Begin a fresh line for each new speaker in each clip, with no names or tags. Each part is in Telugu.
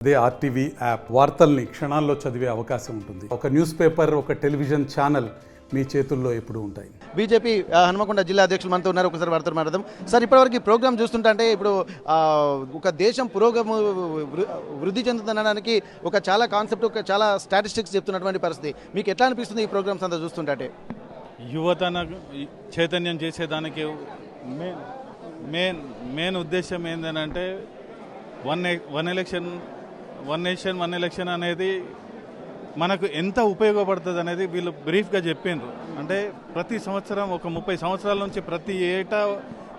అదే ఆర్టీవీ యాప్ వార్తల్ని క్షణాల్లో చదివే అవకాశం ఉంటుంది. ఒక న్యూస్ పేపర్, ఒక టెలివిజన్ ఛానల్ మీ చేతుల్లో ఎప్పుడు ఉంటాయి.
బీజేపీ హనుమకొండ జిల్లా అధ్యక్షులు మనతో ఉన్నారు. ఒకసారి వార్తలు మాట్లాడదాం. సార్, ఇప్పటివరకు ఈ ప్రోగ్రామ్ చూస్తుంటే ఇప్పుడు ఒక దేశం వృద్ధి చెందుతుందనడానికి ఒక చాలా కాన్సెప్ట్, ఒక చాలా స్టాటిస్టిక్స్ చెప్తున్నటువంటి పరిస్థితి. మీకు ఎట్లా అనిపిస్తుంది ఈ ప్రోగ్రామ్స్ అంతా చూస్తుంటే?
యువతను చైతన్యం చేసేదానికి మెయిన్ ఉద్దేశం ఏంటంటే వన్ నేషన్ వన్ ఎలక్షన్ అనేది మనకు ఎంత ఉపయోగపడుతుంది అనేది వీళ్ళు బ్రీఫ్గా చెప్పిండ్రు. అంటే ప్రతి సంవత్సరం ఒక 30 సంవత్సరాల నుంచి ప్రతి ఏటా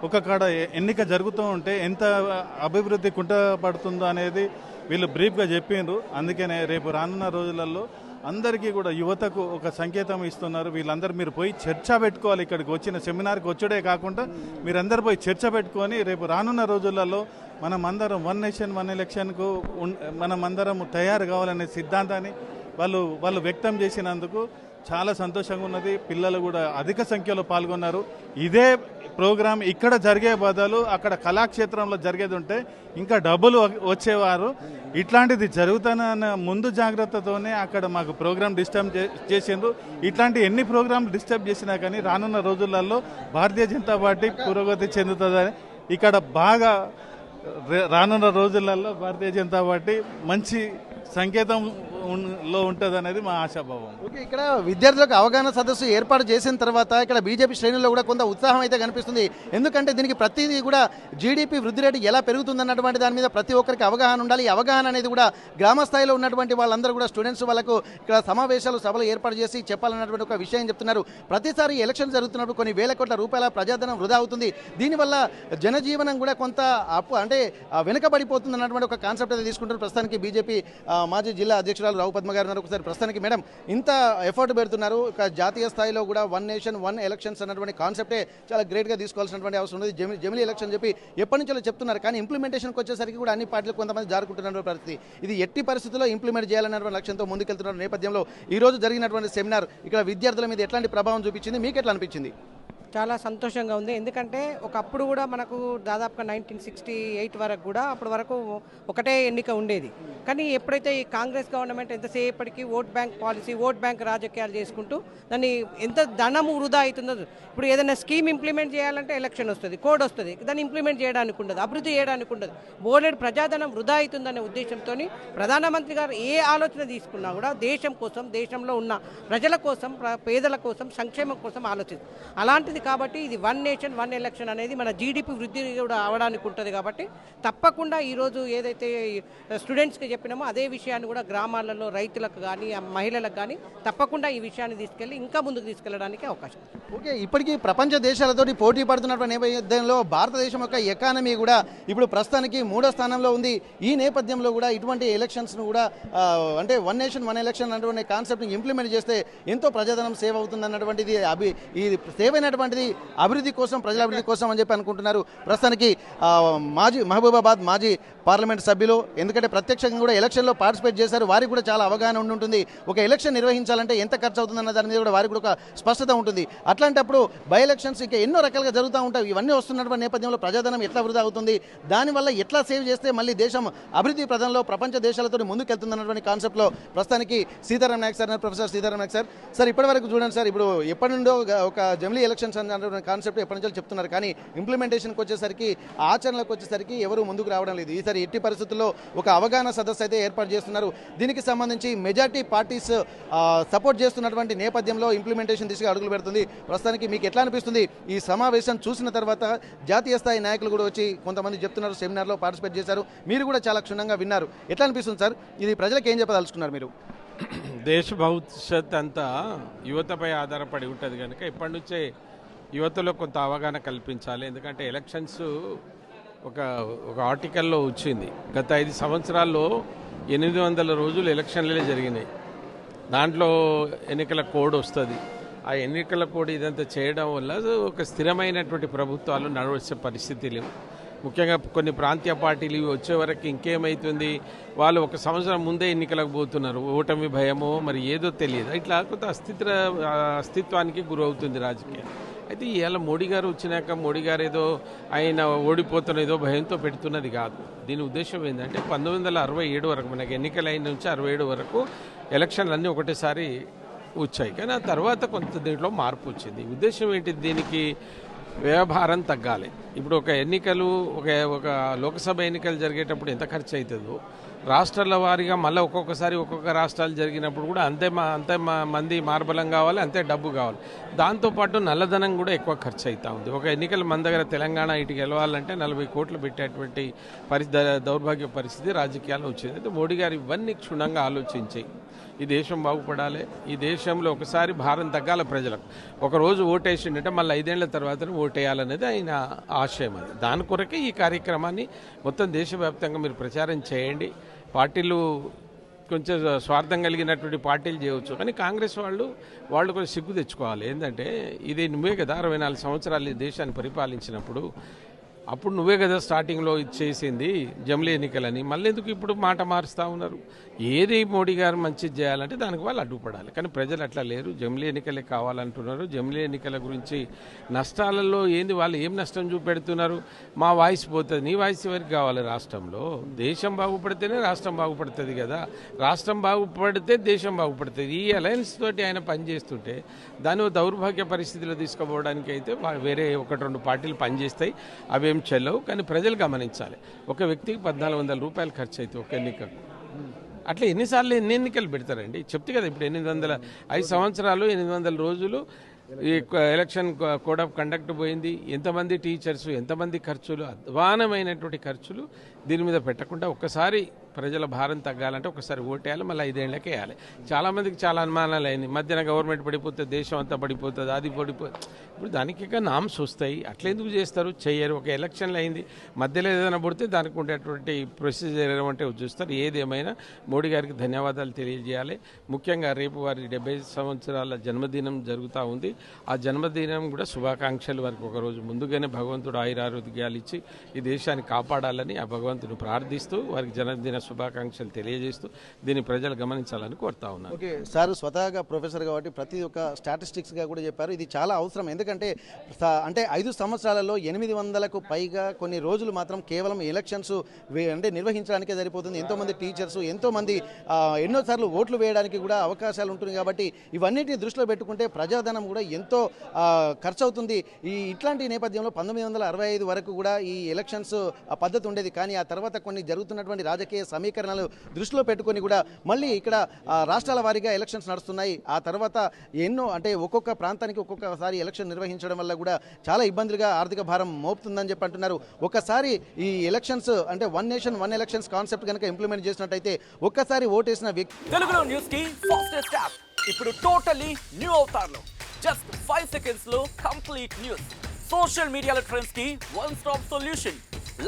ఒక కాడ ఎన్నిక జరుగుతూ ఉంటే ఎంత అభివృద్ధి కుంటపడుతుందో అనేది వీళ్ళు బ్రీఫ్గా చెప్పిండ్రు. అందుకనే రేపు రానున్న రోజులలో అందరికీ కూడా యువతకు ఒక సంకేతం ఇస్తున్నారు. వీళ్ళందరూ మీరు పోయి చర్చ పెట్టుకోవాలి. ఇక్కడికి వచ్చిన సెమినార్కి వచ్చుడే కాకుండా మీరందరూ పోయి చర్చ పెట్టుకొని రేపు రానున్న రోజులలో మనం అందరం వన్ నేషన్ వన్ ఎలక్షన్కు మనం అందరం తయారు కావాలనే సిద్ధాంతాన్ని వాళ్ళు వ్యక్తం చేసినందుకు చాలా సంతోషంగా ఉన్నది. పిల్లలు కూడా అధిక సంఖ్యలో పాల్గొన్నారు. ఇదే ప్రోగ్రాం ఇక్కడ జరిగే బదులు అక్కడ కళాక్షేత్రంలో జరిగేది ఉంటే ఇంకా డబ్బులు వచ్చేవారు. ఇట్లాంటిది జరుగుతున్న ముందు జాగ్రత్తతోనే అక్కడ మాకు ప్రోగ్రాం డిస్టర్బ్ చేసిండ్రు. ఇట్లాంటి ఎన్ని ప్రోగ్రాంలు డిస్టర్బ్ చేసినా కానీ రానున్న రోజులలో భారతీయ జనతా పార్టీ పురోగతి చెందుతుందని ఇక్కడ బాగా రానున్న రోజులలో భారతీయ జనతా పార్టీ మంచి సంకేతంలో ఉంటుంది అనేది మా ఆశాభావం.
ఓకే, ఇక్కడ విద్యార్థులకు అవగాహన సదస్సు ఏర్పాటు చేసిన తర్వాత ఇక్కడ బీజేపీ శ్రేణుల్లో కూడా కొంత ఉత్సాహం అయితే కనిపిస్తుంది. ఎందుకంటే దీనికి ప్రతిదీ కూడా జీడీపీ వృద్ధి రేటు ఎలా పెరుగుతుంది అన్నటువంటి దాని మీద ప్రతి ఒక్కరికి అవగాహన ఉండాలి. ఈ అవగాహన అనేది కూడా గ్రామ స్థాయిలో ఉన్నటువంటి వాళ్ళందరూ కూడా స్టూడెంట్స్ వాళ్ళకు ఇక్కడ సమావేశాలు సభలు ఏర్పాటు చేసి చెప్పాలన్నటువంటి ఒక విషయం చెప్తున్నారు. ప్రతిసారి ఎలక్షన్ జరుగుతున్నప్పుడు కొన్ని వేల కోట్ల రూపాయల ప్రజాధనం వృధా అవుతుంది. దీనివల్ల జనజీవనం కూడా కొంత వెనుకబడిపోతుంది అన్నటువంటి ఒక కాన్సెప్ట్ అయితే తీసుకుంటారు. ప్రస్తుతానికి బీజేపీ మాజీ జిల్లా అధ్యక్షురాలు రావు పద్మ గారు ఉన్నారు. ఒకసారి ప్రస్తుతానికి మేడం, ఇంత ఎఫర్ట్ పెడుతున్నారు. ఒక జాతీయ స్థాయిలో కూడా వన్ నేషన్ వన్ ఎలక్షన్స్ అన్నటువంటి కాన్సెప్టే చాలా గ్రేట్గా తీసుకోవాల్సినటువంటి అవసరం ఉంది. జమిలీ ఎలక్షన్ చెప్పి ఎప్పటి నుంచో చెప్తున్నారు. కానీ ఇంప్లిమెంటేషన్కి వచ్చేసరికి కూడా అన్ని పార్టీలు కొంతమంది జారుకుంటున్న పరిస్థితి. ఇది ఎట్టి పరిస్థితుల్లో ఇంప్లిమెంట్ చేయాలన్నటువంటి లక్ష్యంతో ముందుకెళ్తున్న నేపథ్యంలో ఈ రోజు జరిగినటువంటి సెమినార్ ఇక్కడ విద్యార్థుల మీద ఎట్లాంటి ప్రభావం చూపించింది, మీకు ఎట్లా అనిపించింది?
చాలా సంతోషంగా ఉంది. ఎందుకంటే ఒకప్పుడు కూడా మనకు దాదాపుగా 1968 వరకు కూడా అప్పటి వరకు ఒకటే ఎన్నిక ఉండేది. కానీ ఎప్పుడైతే ఈ కాంగ్రెస్ గవర్నమెంట్ ఎంతసేపటికి vote bank policy, vote bank రాజకీయాలు చేసుకుంటూ దాన్ని ఎంత ధనము వృధా అవుతుందో. ఇప్పుడు ఏదైనా స్కీమ్ ఇంప్లిమెంట్ చేయాలంటే ఎలక్షన్ వస్తుంది, కోడ్ వస్తుంది, దాన్ని ఇంప్లిమెంట్ చేయడానికి ఉండదు, అభివృద్ధి చేయడానికి ఉండదు. బోలెడు ప్రజాధనం వృధా అవుతుందనే ఉద్దేశంతో ప్రధానమంత్రి గారు ఏ ఆలోచన తీసుకున్నా కూడా దేశం కోసం, దేశంలో ఉన్న ప్రజల కోసం, పేదల కోసం, సంక్షేమం కోసం ఆలోచిస్తారు. అలాంటిది కాబట్టి ఇది వన్ నేషన్ వన్ ఎలక్షన్ అనేది మన జీడీపీ వృద్ధి కూడా అవడానికి ఉంటుంది. కాబట్టి తప్పకుండా ఈరోజు ఏదైతే స్టూడెంట్స్కి చెప్పినామో అదే విషయాన్ని కూడా గ్రామాలలో రైతులకు కానీ మహిళలకు కానీ తప్పకుండా ఈ విషయాన్ని తీసుకెళ్ళి ఇంకా ముందుకు తీసుకెళ్ళడానికి అవకాశం.
ఓకే, ఇప్పటికీ ప్రపంచ దేశాలతోటి పోటీ పడుతున్నటువంటి నేపథ్యంలో భారతదేశం యొక్క ఎకానమీ కూడా ఇప్పుడు ప్రస్తుతానికి 3వ స్థానంలో ఉంది. ఈ నేపథ్యంలో కూడా ఇటువంటి ఎలక్షన్స్ను కూడా అంటే వన్ నేషన్ వన్ ఎలక్షన్ అన్నటువంటి కాన్సెప్ట్ని ఇంప్లిమెంట్ చేస్తే ఎంతో ప్రజాధనం సేవ్ అవుతుంది అన్నటువంటిది ఈ సేవ్ అయినటువంటిది అభివృద్ధి కోసం, ప్రజల అభివృద్ధి కోసం అని చెప్పి అనుకుంటున్నారు. ప్రస్తుతానికి మహబూబాబాద్ మాజీ పార్లమెంట్ సభ్యులు, ఎందుకంటే ప్రత్యక్షంగా కూడా ఎలక్షన్లో పార్టిసిపేట్ చేశారు, వారికి కూడా చాలా అవగాహన ఉంటుంది. ఒక ఎలక్షన్ నిర్వహించాలంటే ఎంత ఖర్చు అవుతుందన్న దాని మీద కూడా వారికి కూడా ఒక స్పష్టత ఉంటుంది. అట్లాంటప్పుడు బై ఎలక్షన్స్ ఇంకా ఎన్నో రకాలుగా జరుగుతూ ఉంటాయి. ఇవన్నీ వస్తున్నటువంటి నేపథ్యంలో ప్రజాధనం ఎట్లా వృధా అవుతుంది, దానివల్ల ఎట్లా సేవ్ చేస్తే మళ్ళీ దేశం అభివృద్ధి ప్రదంలో ప్రపంచ దేశాలతో ముందుకెళ్తుందన్నటువంటి కాన్సెప్ట్లో ప్రస్తుతానికి Sitaram Naik sir, professor Sitaram Naik sir ఇప్పటి వరకు చూడండి సార్, ఇప్పుడు ఎప్పటి నుండో ఒక జమిలీ ఎలక్షన్స్ అన్నటువంటి కాన్సెప్ట్ ఎప్పటి నుంచో చెప్తున్నారు. కానీ ఇంప్లిమెంటేషన్కి వచ్చేసరికి, ఆచరణలకు వచ్చేసరికి ఎవరు ముందుకు రావడం లేదు. ఈసారి ఎట్టి పరిస్థితుల్లో ఒక అవగాహన సదస్సు అయితే ఏర్పాటు చేస్తున్నారు. దీనికి సంబంధించి మెజార్టీ పార్టీస్ సపోర్ట్ చేస్తున్నటువంటి నేపథ్యంలో ఇంప్లిమెంటేషన్ దిశగా అడుగులు పెడుతుంది. ప్రస్తుతానికి మీకు ఎట్లా అనిపిస్తుంది? ఈ సమావేశం చూసిన తర్వాత జాతీయ స్థాయి నాయకులు కూడా వచ్చి కొంతమంది చెప్తున్నారు, సెమినార్లో పార్టిసిపేట్ చేశారు, మీరు కూడా చాలా క్షుణ్ణంగా విన్నారు. ఎట్లా అనిపిస్తుంది సార్? ఇది ప్రజలకు ఏం చెప్పదలుచుకున్నారు మీరు?
దేశ భవిష్యత్ అంతా యువతపై ఆధారపడి ఉంటుంది కనుక ఇప్పటి నుంచే యువతలో కొంత అవగాహన కల్పించాలి. ఎందుకంటే ఎలక్షన్స్ ఒక ఆర్టికల్లో వచ్చింది, గత 5 సంవత్సరాల్లో 800 రోజులు ఎలక్షన్లే జరిగినాయి. దాంట్లో ఎన్నికల కోడ్ వస్తుంది. ఆ ఎన్నికల కోడ్ ఇదంతా చేయడం వల్ల ఒక స్థిరమైనటువంటి ప్రభుత్వాలు నడవలసిన పరిస్థితి లేవు. ముఖ్యంగా కొన్ని ప్రాంతీయ పార్టీలు వచ్చే వరకు ఇంకేమవుతుంది, వాళ్ళు 1 సంవత్సరం ముందే ఎన్నికలకు పోతున్నారు, ఓటమి భయమో మరి ఏదో తెలియదు. ఇట్లా కొంత అస్తిత్వానికి గురవుతుంది రాజకీయం. అయితే ఇవాళ మోడీ గారు వచ్చినాక మోడీ గారు ఏదో ఆయన ఓడిపోతున్న ఏదో భయంతో పెడుతున్నది కాదు. దీని ఉద్దేశం ఏంటంటే 1967 వరకు మనకి ఎన్నికలైన నుంచి 67 వరకు ఎలక్షన్లు అన్నీ ఒకటేసారి వచ్చాయి. కానీ ఆ తర్వాత కొంత దీంట్లో మార్పు వచ్చింది. ఉద్దేశం ఏంటి? దీనికి వ్యయభారం తగ్గాలి. ఇప్పుడు ఒక ఎన్నికలు ఒక లోక్సభ ఎన్నికలు జరిగేటప్పుడు ఎంత ఖర్చు అవుతుందో రాష్ట్రాల వారీగా మళ్ళీ ఒక్కొక్కసారి ఒక్కొక్క రాష్ట్రాలు జరిగినప్పుడు కూడా అంతే మంది మార్బలం కావాలి, అంతే డబ్బు కావాలి. దాంతోపాటు నల్లధనం కూడా ఎక్కువ ఖర్చు అవుతూ ఉంది. ఒక ఎన్నికలు మన దగ్గర తెలంగాణ ఇటు గెలవాలంటే 40 కోట్లు పెట్టేటువంటి దౌర్భాగ్య పరిస్థితి రాజకీయాల్లో వచ్చింది. అయితే మోడీ గారు ఇవన్నీ క్షుణ్ణంగా ఆలోచించి ఈ దేశం బాగుపడాలి, ఈ దేశంలో ఒకసారి భారం తగ్గాలి ప్రజలకు. ఒకరోజు ఓటేసిండంటే మళ్ళీ 5 ఏళ్ల తర్వాత ఓటేయాలనేది ఆయన ఆశయం. అది దాని కొరకే ఈ కార్యక్రమాన్ని మొత్తం దేశవ్యాప్తంగా మీరు ప్రచారం చేయండి. పార్టీలు కొంచెం స్వార్థం కలిగినటువంటి పార్టీలు చేయవచ్చు, కానీ కాంగ్రెస్ వాళ్ళు కొంచెం సిగ్గు తెచ్చుకోవాలి. ఏంటంటే ఇది నువ్వే కదా 64 సంవత్సరాలు ఈ దేశాన్ని పరిపాలించినప్పుడు, అప్పుడు నువ్వే కదా స్టార్టింగ్లో ఇది చేసింది జమిలీ ఎన్నికలని, మళ్ళీ ఎందుకు ఇప్పుడు మాట మారుస్తూ ఉన్నారు? ఏది మోడీ గారు మంచిది చేయాలంటే దానికి వాళ్ళు అడ్డుపడాలి. కానీ ప్రజలు అట్లా లేరు. జమిలీ ఎన్నికలే కావాలంటున్నారు. జమిలీ ఎన్నికల గురించి నష్టాలలో ఏంది, వాళ్ళు ఏం నష్టం చూపెడుతున్నారు? మా వాయిస్ పోతుంది. నీ వాయిస్ ఎవరికి కావాలి? రాష్ట్రంలో దేశం బాగుపడితేనే రాష్ట్రం బాగుపడుతుంది కదా. రాష్ట్రం బాగుపడితే దేశం బాగుపడుతుంది. ఈ అలయన్స్ తోటి ఆయన పనిచేస్తుంటే దాని దౌర్భాగ్య పరిస్థితిలో తీసుకుపోవడానికి అయితే వేరే 1-2 పార్టీలు పనిచేస్తాయి, అవేం చెల్లవు. కానీ ప్రజలు గమనించాలి, ఒక వ్యక్తికి 1400 రూపాయలు ఖర్చు అవుతాయి ఒక ఎన్నికకు. అట్లా ఎన్ని ఎన్నికలు పెడతారండి? చెప్తే కదా ఇప్పుడు 5 సంవత్సరాలు 800 రోజులు ఈ ఎలక్షన్ కోడ్ ఆఫ్ కండక్ట్ పోయింది. ఎంతమంది టీచర్స్, ఎంతమంది ఖర్చులు, అధ్వానమైనటువంటి ఖర్చులు దీని మీద పెట్టకుండా ఒక్కసారి ప్రజల భారం తగ్గాలంటే ఒకసారి ఓటేయాలి, మళ్ళీ 5 ఏళ్ళకే వేయాలి. చాలామందికి చాలా అనుమానాలు అయింది. మధ్యన గవర్నమెంట్ పడిపోతే దేశం అంతా పడిపోతుంది, అది పడిపోతుంది. ఇప్పుడు దానికి ఇక నామ్స్ వస్తాయి. అట్లా ఎందుకు చేస్తారు? చెయ్యరు. ఒక ఎలక్షన్లు అయింది, మధ్యలో ఏదైనా పడితే దానికి ఉండేటువంటి ప్రొసీజర్ ఏమంటే చూస్తారు. ఏదేమైనా మోడీ గారికి ధన్యవాదాలు తెలియజేయాలి. ముఖ్యంగా రేపు వారి 70 సంవత్సరాల జన్మదినం జరుగుతూ ఉంది. ఆ జన్మదినం కూడా శుభాకాంక్షలు. వారికి ఒకరోజు ముందుగానే భగవంతుడు ఆయురారోగ్యాలు ఇచ్చి ఈ దేశాన్ని కాపాడాలని ఆ భగవంతుని ప్రార్థిస్తూ వారికి జన్మదిన శుభాకాంక్షలు తెలియజేస్తూ దీన్ని ప్రజలు గమనించాలని కోరుతా ఉన్నారు.
ఓకే సార్, స్వతహాగా ప్రొఫెసర్ కాబట్టి ప్రతి ఒక్క స్టాటిస్టిక్స్గా కూడా చెప్పారు. ఇది చాలా అవసరం. ఎందుకంటే 5 సంవత్సరాలలో 800కు పైగా కొన్ని రోజులు మాత్రం కేవలం ఎలక్షన్స్ నిర్వహించడానికే సరిపోతుంది. ఎంతోమంది టీచర్స్, ఎంతోమంది ఎన్నోసార్లు ఓట్లు వేయడానికి కూడా అవకాశాలు ఉంటుంది. కాబట్టి ఇవన్నిటిని దృష్టిలో పెట్టుకుంటే ప్రజాధనం కూడా ఎంతో ఖర్చు అవుతుంది. ఇట్లాంటి నేపథ్యంలో 1965 వరకు కూడా ఈ ఎలక్షన్స్ పద్ధతి ఉండేది. కానీ ఆ తర్వాత కొన్ని జరుగుతున్నటువంటి రాజకీయ సమీకరణలు దృష్టిలో పెట్టుకొని కూడా మళ్ళీ ఇక్కడ రాష్ట్రాల వారీగా ఎలక్షన్స్ నడుస్తున్నాయి. ఆ తర్వాత ఎన్నో ఒక్కొక్క ప్రాంతానికి ఒక్కొక్కసారి ఎలక్షన్ నిర్వహించడం వల్ల కూడా చాలా ఇబ్బందులుగా ఆర్థిక భారం మోపుతుందని చెప్పి అంటున్నారు. ఒకసారి ఈ elections one nation one elections concept కనుక ఇంప్లిమెంట్ చేసినట్టయితే ఒక్కసారి ఓటేసిన వ్యక్తి
తెలుగులో న్యూస్ కి ఫాస్టెస్ట్ యాప్ ఇప్పుడు టోటల్లీ న్యూ అవతార్లో జస్ట్ 5 seconds లో కంప్లీట్ న్యూస్. సోషల్ మీడియాలో ట్రెండ్స్ కి one stop solution.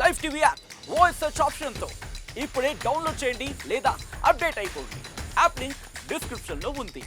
Live TV app voice search option తో ఇప్పుడే డౌన్లోడ్ చేయండి లేదా అప్డేట్ అయిపోండి. యాప్ లింక్ డిస్క్రిప్షన్ లో ఉంది.